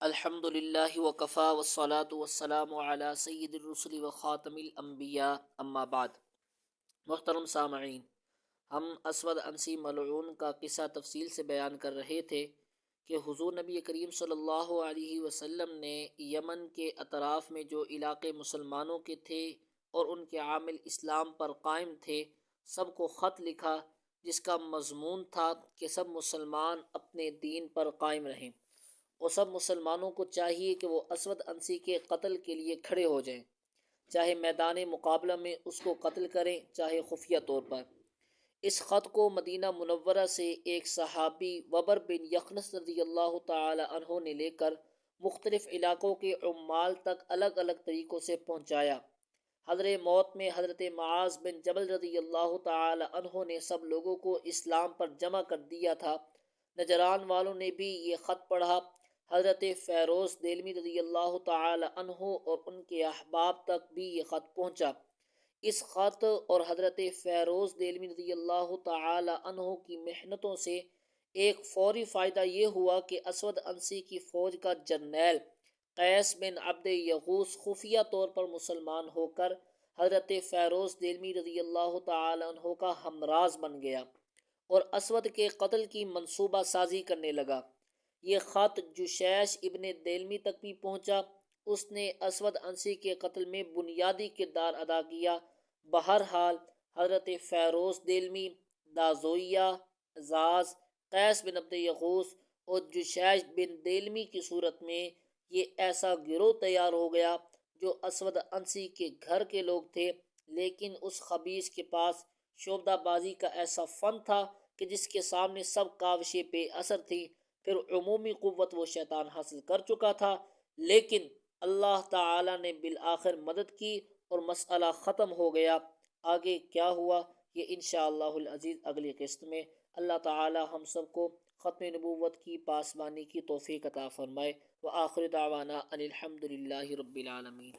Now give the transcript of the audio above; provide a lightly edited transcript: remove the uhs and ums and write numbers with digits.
الحمد للہ وکفا والصلاة والسلام علی سید الرسل وخاتم الانبیاء اما بعد۔ محترم سامعین، ہم اسود عنسی ملعون کا قصہ تفصیل سے بیان کر رہے تھے کہ حضور نبی کریم صلی اللہ علیہ وسلم نے یمن کے اطراف میں جو علاقے مسلمانوں کے تھے اور ان کے عامل اسلام پر قائم تھے، سب کو خط لکھا جس کا مضمون تھا کہ سب مسلمان اپنے دین پر قائم رہیں اور سب مسلمانوں کو چاہیے کہ وہ اسود عنسی کے قتل کے لیے کھڑے ہو جائیں، چاہے میدان مقابلہ میں اس کو قتل کریں، چاہے خفیہ طور پر۔ اس خط کو مدینہ منورہ سے ایک صحابی وبر بن یخنس رضی اللہ تعالی عنہ نے لے کر مختلف علاقوں کے عمال تک الگ الگ طریقوں سے پہنچایا۔ حضر موت میں حضرت معاذ بن جبل رضی اللہ تعالی عنہ نے سب لوگوں کو اسلام پر جمع کر دیا تھا۔ نجران والوں نے بھی یہ خط پڑھا۔ حضرت فیروز دہلوی رضی اللہ تعالی عنہ اور ان کے احباب تک بھی یہ خط پہنچا۔ اس خط اور حضرت فیروز دہلوی رضی اللہ تعالی عنہ کی محنتوں سے ایک فوری فائدہ یہ ہوا کہ اسود عنسی کی فوج کا جرنیل قیس بن عبد یغوث خفیہ طور پر مسلمان ہو کر حضرت فیروز دہلوی رضی اللہ تعالی عنہ کا ہمراز بن گیا اور اسود کے قتل کی منصوبہ سازی کرنے لگا۔ یہ خط جشیش ابن دہلوی تک بھی پہنچا۔ اس نے اسود عنسی کے قتل میں بنیادی کردار ادا کیا۔ بہرحال حضرت فیروز دہلوی، دازویہ، زاز، قیس بن عبد یغوث اور جشیش بن دہلوی کی صورت میں یہ ایسا گروہ تیار ہو گیا جو اسود عنسی کے گھر کے لوگ تھے، لیکن اس خبیث کے پاس شعبدہ بازی کا ایسا فن تھا کہ جس کے سامنے سب کاوشیں بے اثر تھیں۔ پھر عمومی قوت وہ شیطان حاصل کر چکا تھا، لیکن اللہ تعالی نے بالآخر مدد کی اور مسئلہ ختم ہو گیا۔ آگے کیا ہوا یہ انشاءاللہ العزیز اگلی قسط میں۔ اللہ تعالی ہم سب کو ختم نبوت کی پاسبانی کی توفیق عطا فرمائے۔ وآخر دعوانا ان الحمد للہ رب العالمین۔